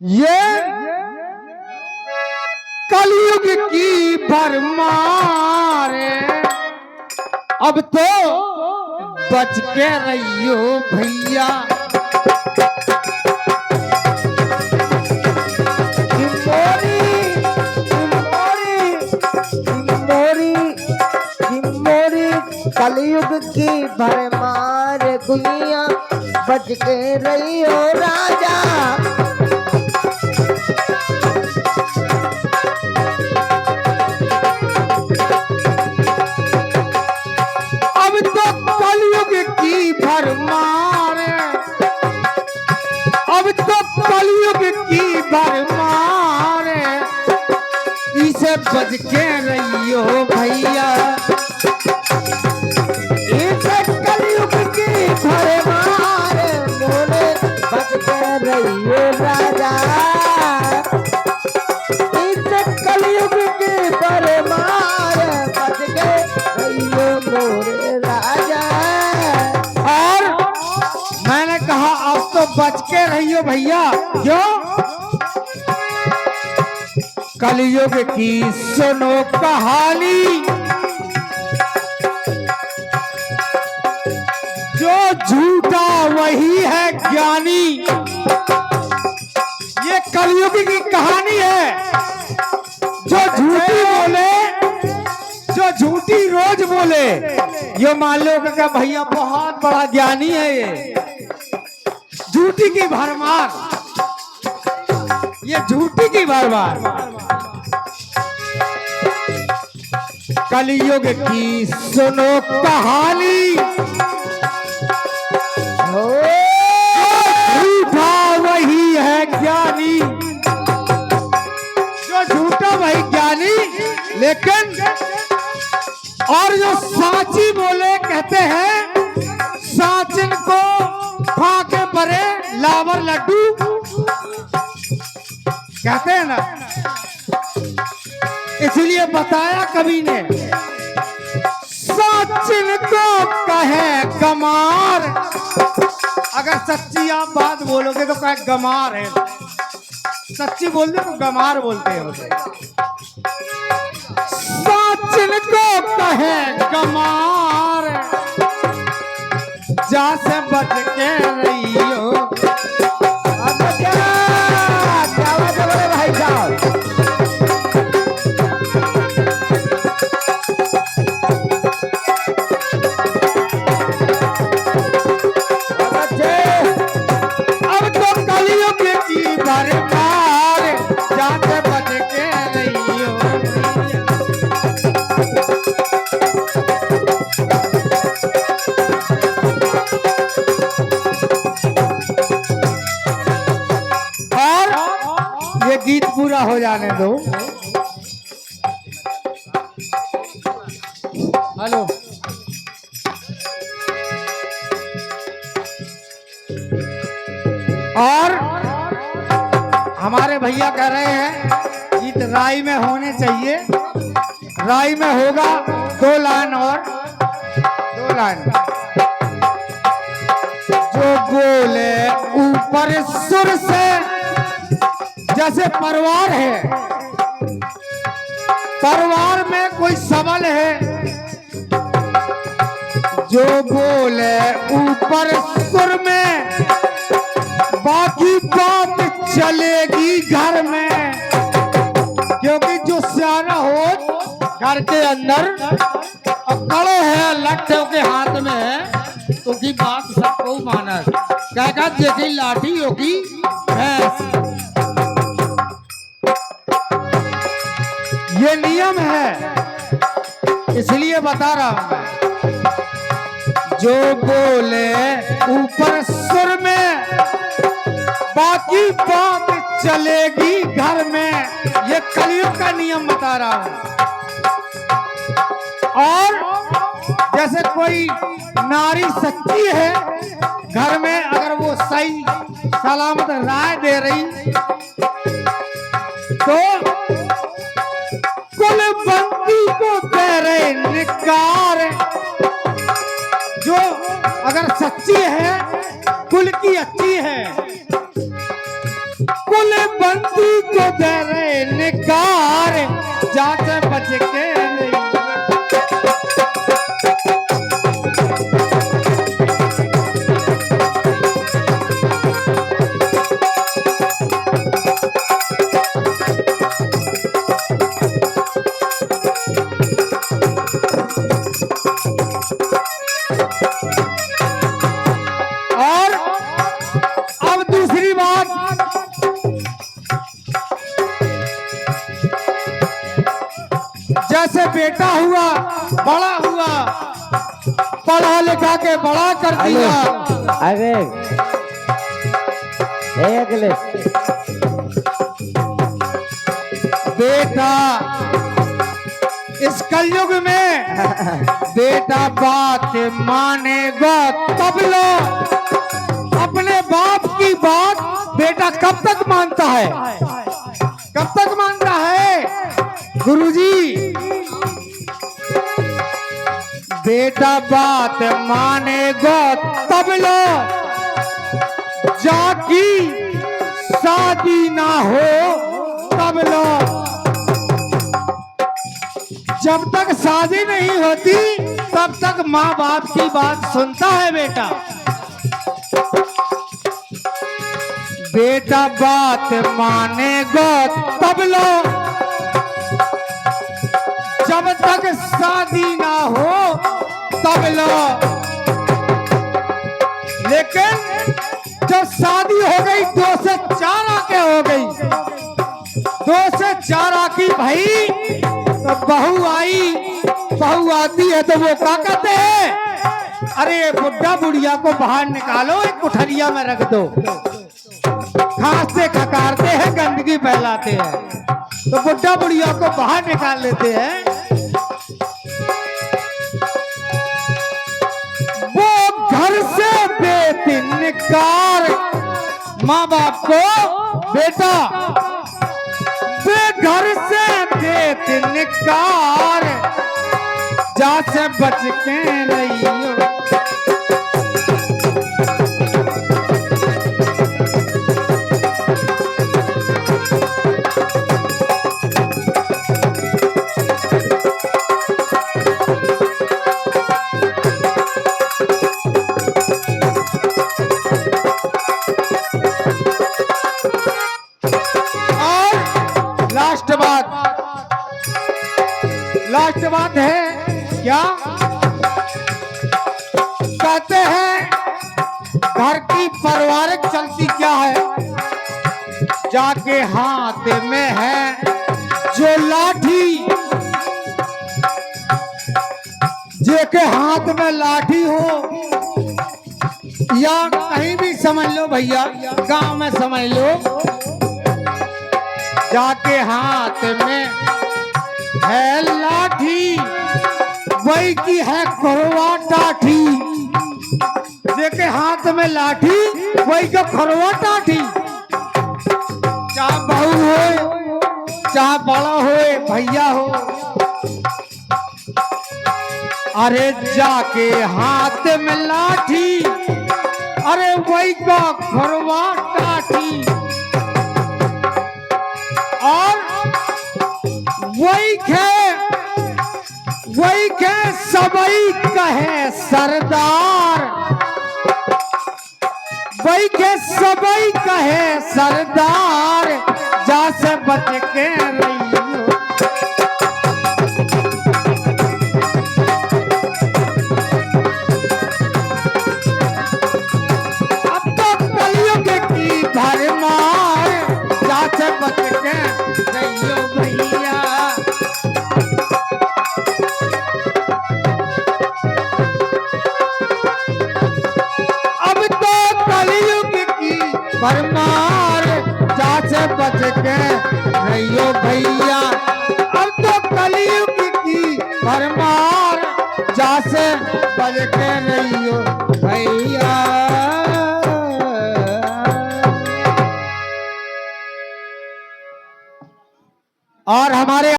ये कलयुग की भरमार अब तो बच के रहियो भैया। कलयुग की भरमार दुनिया बच के रहियो राजा। अब तो कलयुग की भरमार, अब तो कलयुग की भरमार, इसे बच के रहियो भैया। कलयुग की भरमार मोरे बच के रहियो राजा। कलयुग की भरमार बच के रहियो मोरे राजा। और मैंने कहा अब तो बच के रहियो भैया। क्यों? कलयुग की सुनो कहानी, जो झूठा वही है ज्ञानी। ये कलयुग की कहानी है। जो झूठी बोले, जो झूठी रोज बोले, ये मान लो कि भैया बहुत बड़ा ज्ञानी है। ये झूठी की भरमार, ये झूठी की भरमार। कलयुग की सुनो कहानी, झूठा वही है ज्ञानी। जो झूठा वही ज्ञानी, लेकिन और जो साची बोले कहते हैं साचिन को फाके परे लावर लड्डू कहते हैं ना। इसलिए बताया कवि ने, साचिन को कहे गमार। अगर सच्ची आप बात बोलोगे तो कहे गमार है, सच्ची बोल दो तो गमार बोलते हैं उसे। साचिन को कहे गमार, जा से बच के रहियो। अब क्या बात है बड़े भाई साहब। ये गीत पूरा हो जाने दो। हेलो, और हमारे भैया कह रहे हैं गीत राई में होने चाहिए। राई में होगा 2 लाइन और 2 लाइन। जो बोले ऊपर सुर से, जैसे परिवार है, परिवार में कोई सबल है, जो बोले ऊपर सुर में, बाकी बात चलेगी घर में। क्योंकि जो सियाना हो घर के अंदर और कड़ो है लट्ठों के हाथ में है, तो की बात सबको माना। क्या देखी लाठी होगी भैंस, ये नियम है। इसलिए बता रहा हूं मैं, जो बोले ऊपर सुर में, बाकी बात चलेगी घर में। ये कलयुग का नियम बता रहा हूं। और जैसे कोई नारी सच्ची है घर में, अगर वो सही सलामत राय दे रही, तो कुल बंदी को दे रहे निकार। जो अगर सच्ची है, कुल की अच्छी है, कुल बोले बंदी को दे रहे निकार, जाते बच के नहीं। और अब दूसरी बात, जैसे बेटा हुआ, बड़ा हुआ, पढ़ा लिखा के बड़ा कर दिया। अरे अगले बेटा इस कलयुग में बेटा बात मानेगा तब लो। अपने बाप की बात बेटा कब तक मानता है, कब तक मानता है गुरुजी? बेटा बात मानेगा तब लो, जाकी शादी ना हो तब लो। जब तक शादी नहीं होती तब तक माँ बाप की बात सुनता है बेटा। बेटा बात मानेगा तब लो, जब तक शादी ना हो तब लो। लेकिन जब शादी हो गई, 2 से 4 आके हो गई, 2 से 4 आकी भाई, तो बहू आई, बहू आती है तो वो क्या कहते हैं, अरे बुढ़ा बुढ़िया को बाहर निकालो, एक कुठरिया में रख दो। खांसते खकारते हैं, गंदगी फैलाते हैं, तो बुढ़ा बुढ़िया को बाहर निकाल लेते हैं। वो घर से बेतिनकार माँ बाप को, बेटा घर से बेतिनकार, जा से बच के रहियो। लास्ट बात है क्या कहते हैं, घर की पारिवारिक चलती क्या है, जाके हाथ में है जो लाठी, जेके हाथ में लाठी हो, या कहीं भी समझ लो भैया, गांव में समझ लो, जाके हाथ में है लाठी, वही की है खरवा टाठी। देखे हाथ में लाठी, वही का खरवा टाठी। चाहे बहू हो, चाहे बड़ा हो, भैया हो, अरे जाके हाथ में लाठी, अरे वही का खरवा टाठी। और वही के सबई कहे सरदार, वही के सबई कहे सरदार, जा से बच के रहियो। अब तो कलयुग की भरमार, जा से बच के रहियो भैया। भरमार, जा से बच के रहियो भैया। अब तो कलयुग की भरमार, जा से बच के रहियो भैया। और हमारे